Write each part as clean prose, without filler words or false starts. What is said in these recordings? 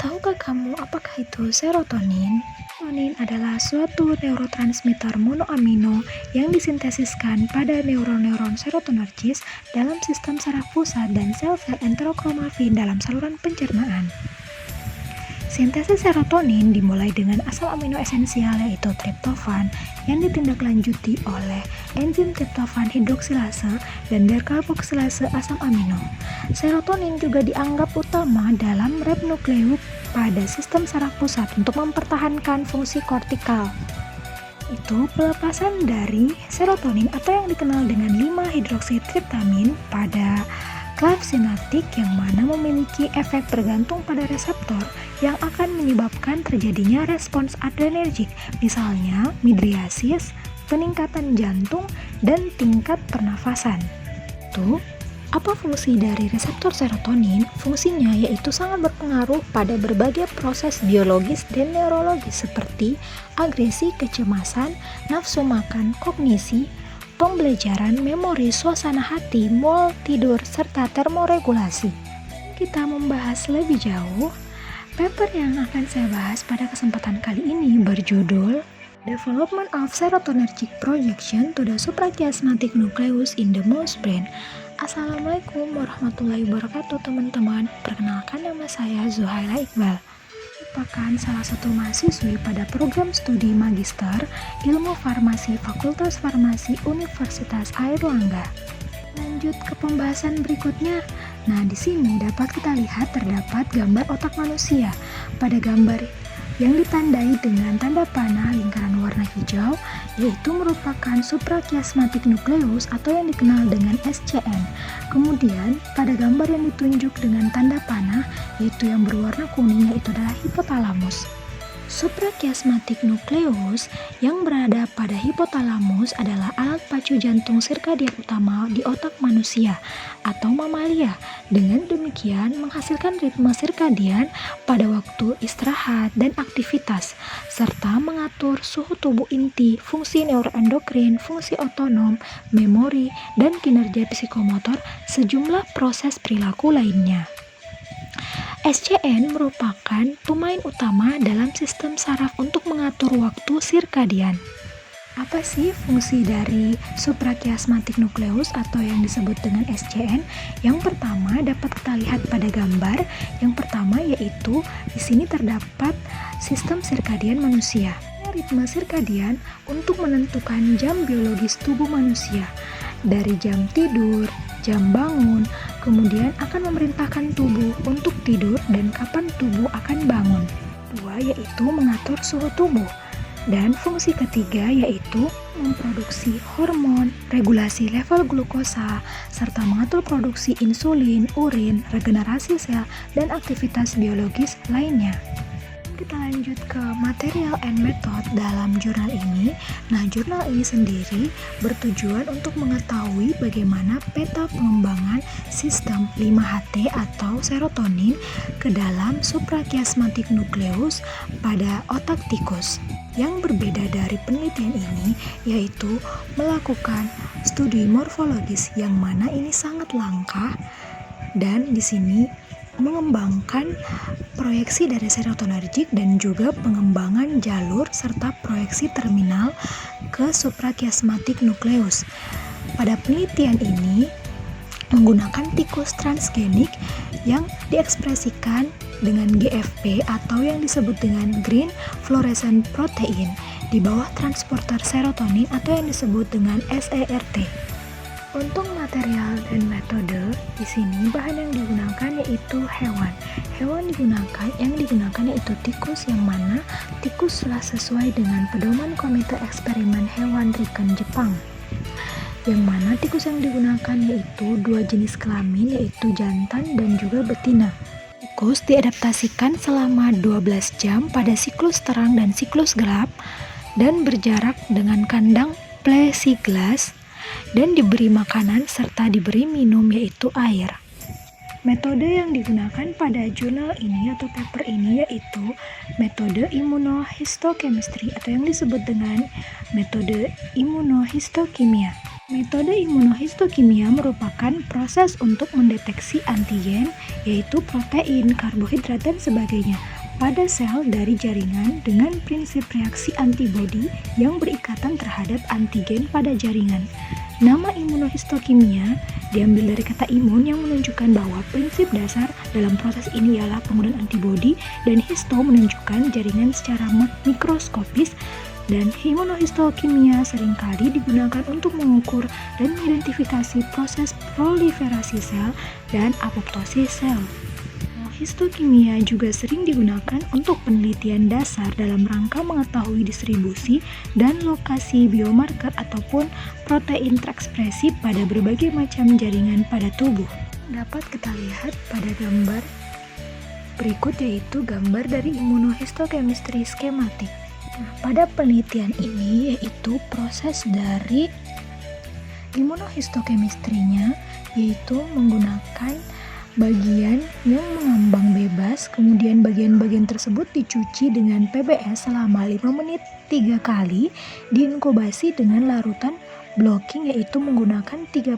Tahukah kamu apakah itu serotonin? Serotonin adalah suatu neurotransmitter monoamino yang disintesiskan pada neuron-neuron serotonergis dalam sistem saraf pusat dan sel-sel enterokromaffin dalam saluran pencernaan. Sintesis serotonin dimulai dengan asam amino esensial yaitu triptofan yang ditindaklanjuti oleh enzim triptofan hidroksilase dan dekarboksilase asam amino. Serotonin juga dianggap utama dalam rep nukleus pada sistem saraf pusat untuk mempertahankan fungsi kortikal. Itu pelepasan dari serotonin atau yang dikenal dengan 5-hidroksitriptamin pada klaf sinaptik yang mana memiliki efek bergantung pada reseptor yang akan menyebabkan terjadinya respons adrenergik, misalnya midriasis, peningkatan jantung, dan tingkat pernafasan. Apa fungsi dari reseptor serotonin? Fungsinya yaitu sangat berpengaruh pada berbagai proses biologis dan neurologis seperti agresi, kecemasan, nafsu makan, kognisi, pembelajaran, memori, suasana hati, mood, tidur, serta termoregulasi. Kita membahas lebih jauh. Paper yang akan saya bahas pada kesempatan kali ini berjudul Development of Serotonergic Projection to the Suprachiasmatic Nucleus in the Mouse Brain. Assalamualaikum warahmatullahi wabarakatuh teman-teman. Perkenalkan, nama saya Zuhaila Iqbal, merupakan salah satu mahasiswi pada program studi Magister Ilmu Farmasi Fakultas Farmasi Universitas Airlangga. Lanjut ke pembahasan berikutnya. Nah, di sini dapat kita lihat terdapat gambar otak manusia. Pada gambar yang ditandai dengan tanda panah lingkaran warna hijau, yaitu merupakan suprachiasmatic nucleus atau yang dikenal dengan SCN. Kemudian, pada gambar yang ditunjuk dengan tanda panah, yaitu yang berwarna kuning, yaitu adalah hipotalamus. Suprachiasmatic nucleus yang berada pada hipotalamus adalah alat pacu jantung sirkadian utama di otak manusia atau mamalia. Dengan demikian menghasilkan ritme sirkadian pada waktu istirahat dan aktivitas, serta mengatur suhu tubuh inti, fungsi neuroendokrin, fungsi otonom, memori, dan kinerja psikomotor, sejumlah proses perilaku lainnya. SCN merupakan pemain utama dalam sistem saraf untuk mengatur waktu sirkadian. Apa sih fungsi dari suprachiasmatic nucleus atau yang disebut dengan SCN? Yang pertama dapat kita lihat pada gambar. Yang pertama yaitu di sini terdapat sistem sirkadian manusia. Ritme sirkadian untuk menentukan jam biologis tubuh manusia. Dari jam tidur, jam bangun, kemudian akan memerintahkan tubuh untuk tidur dan kapan tubuh akan bangun. Dua yaitu mengatur suhu tubuh. Dan fungsi ketiga yaitu memproduksi hormon, regulasi level glukosa, serta mengatur produksi insulin, urin, regenerasi sel, dan aktivitas biologis lainnya. Kita lanjut ke material and method dalam jurnal ini. Nah, jurnal ini sendiri bertujuan untuk mengetahui bagaimana peta pengembangan sistem 5-HT atau serotonin ke dalam suprachiasmatic nucleus pada otak tikus. Yang berbeda dari penelitian ini yaitu melakukan studi morfologis yang mana ini sangat langka dan di sini mengembangkan proyeksi dari serotonergik dan juga pengembangan jalur serta proyeksi terminal ke suprachiasmatic nucleus. Pada penelitian ini menggunakan tikus transgenik yang diekspresikan dengan GFP atau yang disebut dengan green fluorescent protein di bawah transporter serotonin atau yang disebut dengan SERT. Untuk material dan metode, di sini bahan yang digunakan yaitu hewan. Hewan yang digunakan yaitu tikus, yang mana tikus telah sesuai dengan pedoman Komite Eksperimen Hewan Riken Jepang. Yang mana tikus yang digunakan yaitu dua jenis kelamin yaitu jantan dan juga betina. Tikus diadaptasikan selama 12 jam pada siklus terang dan siklus gelap dan berjarak dengan kandang plexiglas dan diberi makanan serta diberi minum yaitu air. Metode yang digunakan pada jurnal ini atau paper ini yaitu metode immunohistochemistry atau yang disebut dengan metode imunohistokimia. Metode imunohistokimia merupakan proses untuk mendeteksi antigen, yaitu protein, karbohidrat, dan sebagainya, pada sel dari jaringan dengan prinsip reaksi antibodi yang berikatan terhadap antigen pada jaringan. Nama imunohistokimia diambil dari kata imun yang menunjukkan bahwa prinsip dasar dalam proses ini ialah penggunaan antibodi, dan histo menunjukkan jaringan secara mikroskopis, dan imunohistokimia seringkali digunakan untuk mengukur dan mengidentifikasi proses proliferasi sel dan apoptosis sel. Histokimia juga sering digunakan untuk penelitian dasar dalam rangka mengetahui distribusi dan lokasi biomarker ataupun protein terekspresi pada berbagai macam jaringan pada tubuh. Dapat kita lihat pada gambar berikut, yaitu gambar dari imunohistochemistry skematik. Nah, pada penelitian ini yaitu proses dari imunohistochemistry-nya yaitu menggunakan bagian yang mengambang bebas, kemudian bagian-bagian tersebut dicuci dengan PBS selama 5 menit 3 kali, diinkubasi dengan larutan blocking yaitu menggunakan 3%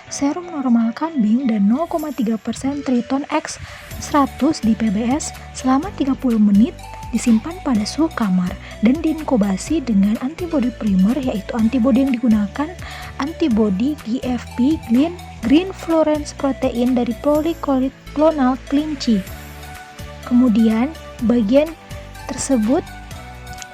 serum normal kambing dan 0,3% triton X 100 di PBS selama 30 menit, disimpan pada suhu kamar dan diinkubasi dengan antibodi primer, yaitu antibodi yang digunakan antibodi GFP Green Fluorescence Protein dari polyclonal kelinci. Kemudian bagian tersebut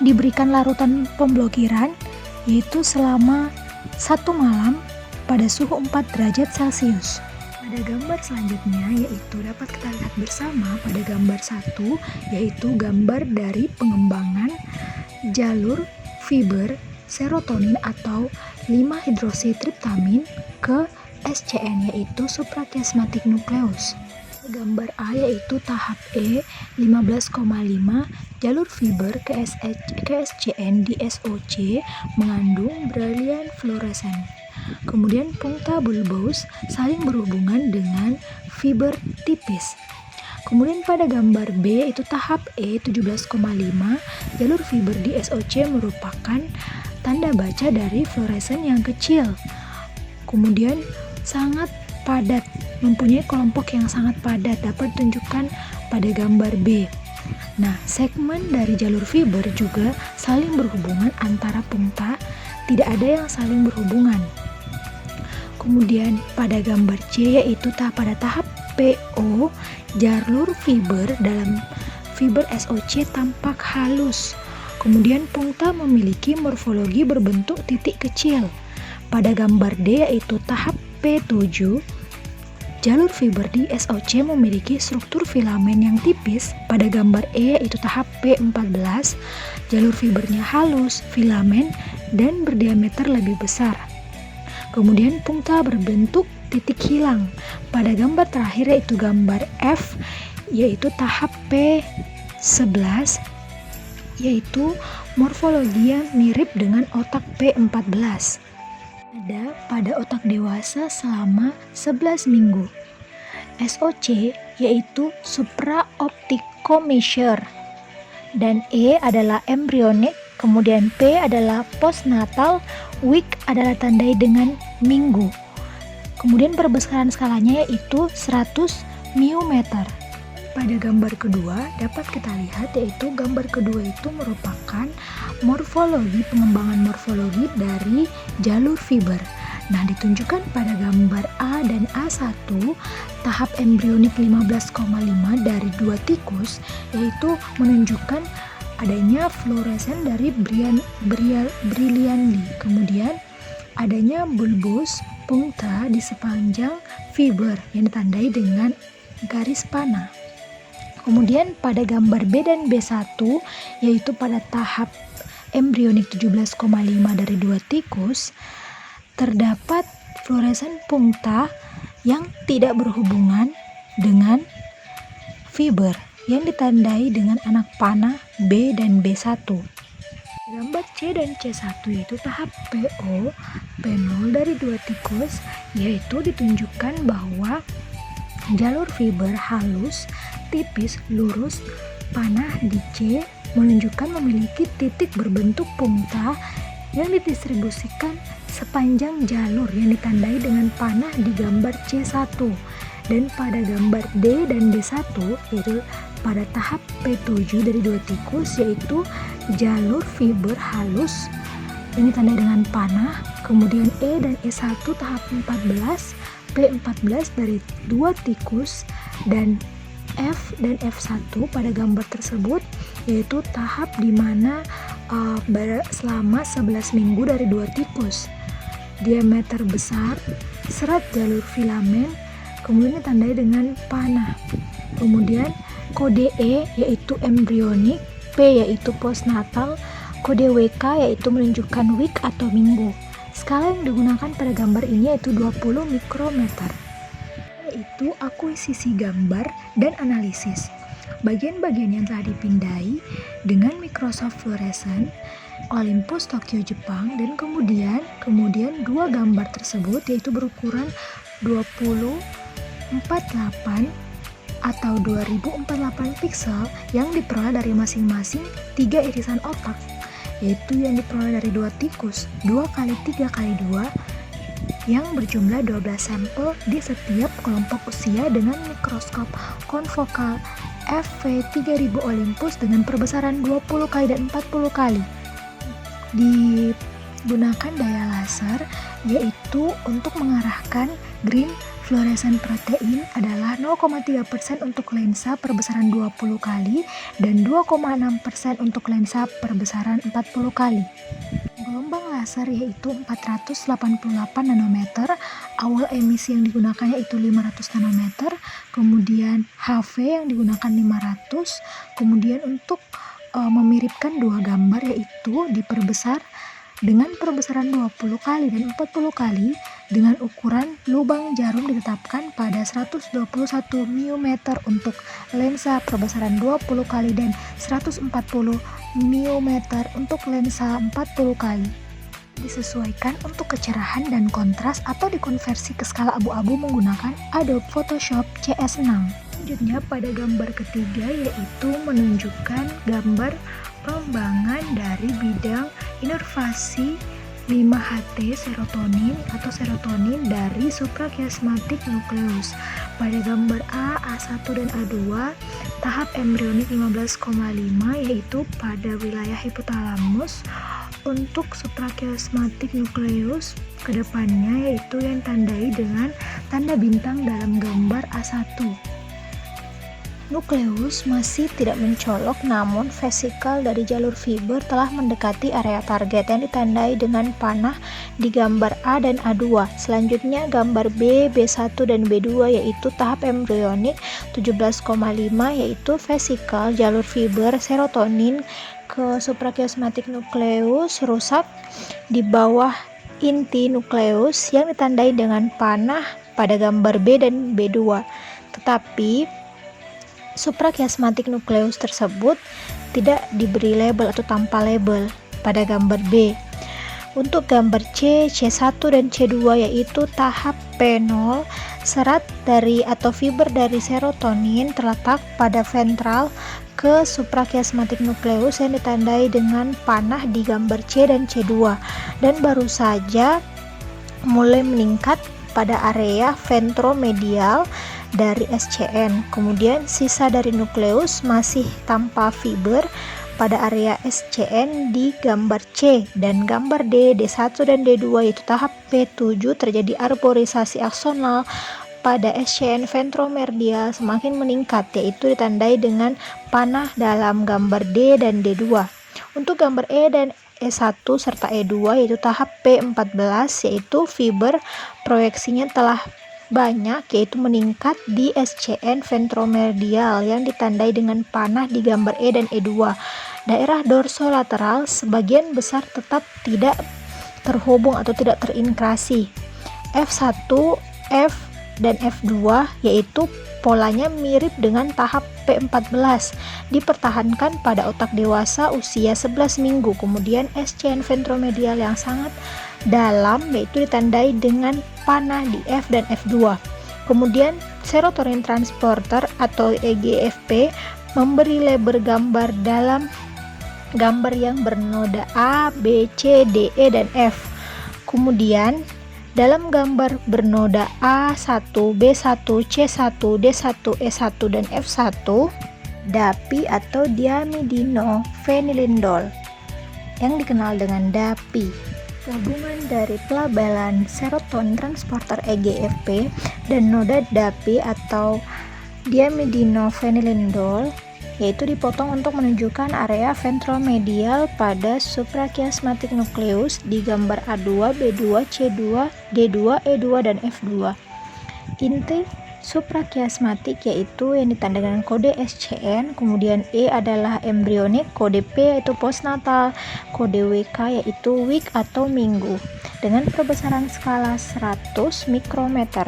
diberikan larutan pemblokiran yaitu selama 1 malam pada suhu 4 derajat Celcius. Pada gambar selanjutnya yaitu dapat kita lihat bersama pada gambar 1, yaitu gambar dari pengembangan jalur fiber serotonin atau 5-hidroksitriptamin ke SCN yaitu suprachiasmatic nucleus. Gambar A yaitu tahap E 15,5 jalur fiber ke SCN di SOC mengandung berlian fluorescen. Kemudian puncta bulbous saling berhubungan dengan fiber tipis. Kemudian pada gambar B yaitu tahap E 17,5 jalur fiber di SOC merupakan tanda baca dari fluoresen yang kecil. Kemudian sangat padat, mempunyai kelompok yang sangat padat, dapat ditunjukkan pada gambar B. Nah, segmen dari jalur fiber juga saling berhubungan antara puncta, tidak ada yang saling berhubungan. Kemudian pada gambar C yaitu pada tahap PO, jalur fiber dalam fiber SOC tampak halus. Kemudian puncta memiliki morfologi berbentuk titik kecil. Pada gambar D yaitu tahap P7, jalur fiber di SOC memiliki struktur filamen yang tipis. Pada gambar E yaitu tahap P14, jalur fibernya halus, filamen, dan berdiameter lebih besar. Kemudian puncta berbentuk titik hilang. Pada gambar terakhir yaitu gambar F, yaitu tahap P11, yaitu morfologi yang mirip dengan otak P14. Ada pada otak dewasa selama 11 minggu. SOC yaitu supraopticomeasure, dan E adalah embryonic, kemudian P adalah postnatal, week adalah tandai dengan minggu. Kemudian perbesaran skalanya yaitu 100 μm. Pada gambar kedua dapat kita lihat yaitu gambar kedua itu merupakan pengembangan morfologi dari jalur fiber. Nah, ditunjukkan pada gambar A dan A1 tahap embrionik 15,5 dari 2 tikus, yaitu menunjukkan adanya fluoresen dari brilliantly. Kemudian adanya bulbous puncta di sepanjang fiber yang ditandai dengan garis panah. Kemudian pada gambar B dan B1 yaitu pada tahap embrionik 17,5 dari 2 tikus terdapat fluoresen puncta yang tidak berhubungan dengan fiber yang ditandai dengan anak panah B dan B1. Gambar C dan C1 yaitu tahap PO, P0 dari 2 tikus, yaitu ditunjukkan bahwa jalur fiber halus, tipis, lurus, panah di C menunjukkan memiliki titik berbentuk puncta yang didistribusikan sepanjang jalur yang ditandai dengan panah di gambar C1. Dan pada gambar D dan D1 yaitu pada tahap P7 dari 2 tikus, yaitu jalur fiber halus yang ditandai dengan panah. Kemudian E dan E1 tahap 14, P14 dari 2 tikus, dan F dan F1 pada gambar tersebut yaitu tahap di mana selama 11 minggu dari 2 tikus. Diameter besar, serat jalur filamen, kemudian ditandai dengan panah. Kemudian kode E yaitu embrionik, P yaitu postnatal, kode WK yaitu menunjukkan week atau minggu. Skala yang digunakan pada gambar ini yaitu 20 mikrometer, yaitu akuisisi gambar dan analisis. Bagian-bagian yang telah dipindai dengan Microsoft Fluorescent, Olympus Tokyo Jepang, dan kemudian dua gambar tersebut yaitu berukuran 2048 atau 2048 piksel yang diperoleh dari masing-masing 3 irisan otak, yaitu yang diperoleh dari 2 tikus 2x3x2 yang berjumlah 12 sampel di setiap kelompok usia dengan mikroskop konfokal FV3000 Olympus dengan perbesaran 20 kali dan 40 kali. Digunakan daya laser yaitu untuk mengarahkan green fluorescent protein adalah 0,3% untuk lensa perbesaran 20 kali dan 2,6% untuk lensa perbesaran 40 kali. Gelombang laser yaitu 488 nanometer, awal emisi yang digunakan yaitu 500 nanometer, kemudian HV yang digunakan 500, kemudian untuk memiripkan dua gambar yaitu diperbesar dengan perbesaran 20 kali dan 40 kali dengan ukuran lubang jarum ditetapkan pada 121 μm untuk lensa perbesaran 20 kali dan 140 μm untuk lensa 40 kali. Disesuaikan untuk kecerahan dan kontras atau dikonversi ke skala abu-abu menggunakan Adobe Photoshop CS6. Selanjutnya pada gambar ketiga yaitu menunjukkan gambar pengembangan dari bidang inervasi 5-HT serotonin atau serotonin dari suprachiasmatic nucleus. Pada gambar A, A1 dan A2 tahap embrionik 15,5 yaitu pada wilayah hipotalamus. Untuk suprachiasmatic nucleus kedepannya yaitu yang tandai dengan tanda bintang dalam gambar A1. Nukleus masih tidak mencolok, namun vesikel dari jalur fiber telah mendekati area target yang ditandai dengan panah di gambar A dan A2. Selanjutnya gambar B, B1 dan B2 yaitu tahap embrionik 17,5 yaitu vesikel jalur fiber serotonin ke suprachiasmatic nukleus rusak di bawah inti nukleus yang ditandai dengan panah pada gambar B dan B2. Tetapi suprachiasmatic nukleus tersebut tidak diberi label atau tanpa label pada gambar B. Untuk gambar C, C1 dan C2 yaitu tahap P0, serat dari atau fiber dari serotonin terletak pada ventral ke suprachiasmatic nukleus yang ditandai dengan panah di gambar C dan C2 dan baru saja mulai meningkat pada area ventromedial dari SCN. Kemudian sisa dari nukleus masih tanpa fiber pada area SCN di gambar C dan gambar D, D1 dan D2 yaitu tahap P7 terjadi arborisasi aksonal pada SCN ventromedial semakin meningkat yaitu ditandai dengan panah dalam gambar D dan D2. Untuk gambar E dan E1 serta E2 yaitu tahap P14 yaitu fiber proyeksinya telah banyak yaitu meningkat di SCN ventromedial yang ditandai dengan panah di gambar E dan E2. Daerah dorsolateral sebagian besar tetap tidak terhubung atau tidak terinkrasi. F1, F dan F2 yaitu polanya mirip dengan tahap P14 dipertahankan pada otak dewasa usia 11 minggu. Kemudian SCN ventromedial yang sangat dalam yaitu ditandai dengan panah di F dan F2. Kemudian serotonin transporter atau EGFP memberi label gambar dalam gambar yang bernoda A, B, C, D, E, dan F. Kemudian dalam gambar bernoda A1, B1, C1, D1, E1, dan F1, DAPI atau diamidinophenylindol yang dikenal dengan DAPI, gabungan dari pelabelan serotonin transporter EGFP dan noda DAPI atau diamidinophenylindol, yaitu dipotong untuk menunjukkan area ventromedial pada suprachiasmatic nucleus di gambar A2, B2, C2, D2, E2, dan F2. Inti suprachiasmatic yaitu yang ditanda dengan kode SCN, kemudian E adalah embryonik, kode P yaitu postnatal, kode WK yaitu week atau minggu, dengan perbesaran skala 100 mikrometer.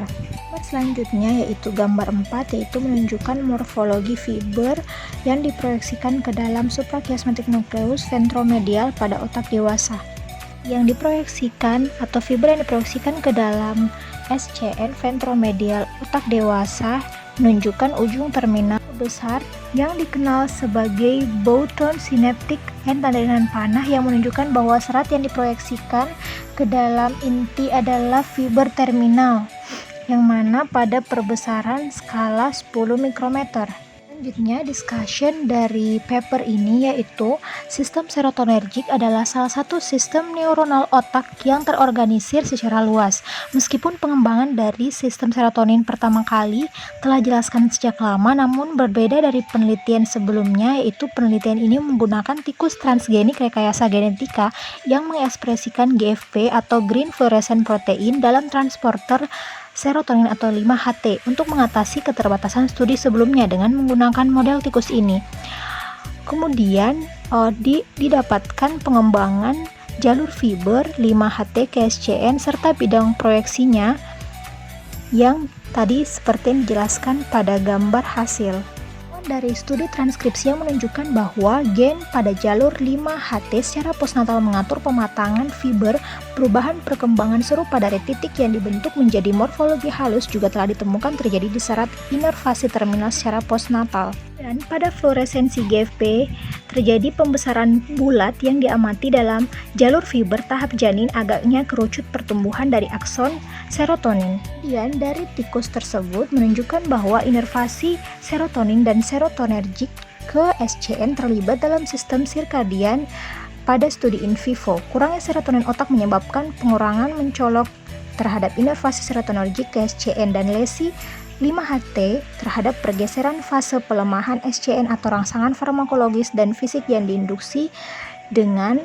Selanjutnya yaitu gambar 4, yaitu menunjukkan morfologi fiber yang diproyeksikan ke dalam suprachiasmatic nucleus ventromedial pada otak dewasa. Yang diproyeksikan atau fiber yang diproyeksikan ke dalam SCN ventromedial otak dewasa menunjukkan ujung terminal besar yang dikenal sebagai bowtone synaptic yang tanda dengan panah, yang menunjukkan bahwa serat yang diproyeksikan ke dalam inti adalah fiber terminal, yang mana pada perbesaran skala 10 mikrometer. Selanjutnya, discussion dari paper ini yaitu sistem serotonergik adalah salah satu sistem neuronal otak yang terorganisir secara luas. Meskipun pengembangan dari sistem serotonin pertama kali telah dijelaskan sejak lama, namun berbeda dari penelitian sebelumnya, yaitu penelitian ini menggunakan tikus transgenik rekayasa genetika yang mengekspresikan GFP atau Green Fluorescent Protein dalam transporter serotonin atau 5-HT untuk mengatasi keterbatasan studi sebelumnya dengan menggunakan model tikus ini. Kemudian didapatkan pengembangan jalur fiber 5-HT ke SCN serta bidang proyeksinya yang tadi seperti yang dijelaskan pada gambar hasil. Dari studi transkripsi yang menunjukkan bahwa gen pada jalur 5-HT secara postnatal mengatur pematangan fiber, perubahan perkembangan serupa dari titik yang dibentuk menjadi morfologi halus juga telah ditemukan terjadi di serat inervasi terminal secara postnatal. Dan pada fluoresensi GFP terjadi pembesaran bulat yang diamati dalam jalur fiber tahap janin agaknya kerucut pertumbuhan dari akson serotonin. Kemudian dari tikus tersebut menunjukkan bahwa inervasi serotonin dan serotonergik ke SCN terlibat dalam sistem sirkadian. Pada studi in vivo, kurangnya serotonin otak menyebabkan pengurangan mencolok terhadap inervasi serotonergik ke SCN dan lesi 5-HT terhadap pergeseran fase pelemahan SCN atau rangsangan farmakologis dan fisik yang diinduksi dengan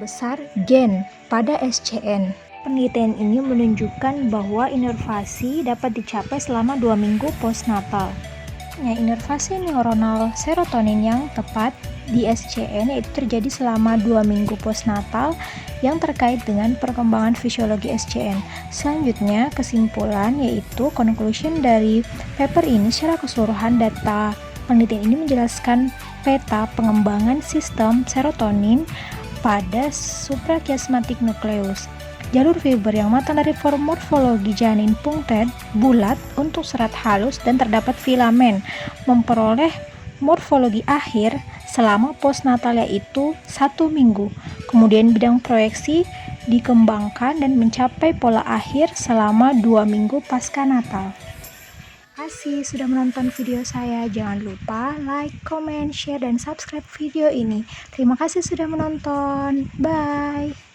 besar gen pada SCN. Penelitian ini menunjukkan bahwa inervasi dapat dicapai selama 2 minggu postnatal. Inervasi neuronal serotonin yang tepat di SCN yaitu terjadi selama 2 minggu postnatal yang terkait dengan perkembangan fisiologi SCN. Selanjutnya, kesimpulan yaitu conclusion dari paper ini secara keseluruhan data penelitian ini menjelaskan peta pengembangan sistem serotonin pada suprachiasmatic nucleus. Jalur fiber yang matang dari morfologi janin punctate bulat untuk serat halus dan terdapat filamen memperoleh morfologi akhir selama postnatal yaitu 1 minggu. Kemudian bidang proyeksi dikembangkan dan mencapai pola akhir selama 2 minggu pasca natal. Terima kasih sudah menonton video saya. Jangan lupa like, comment, share, dan subscribe video ini. Terima kasih sudah menonton. Bye.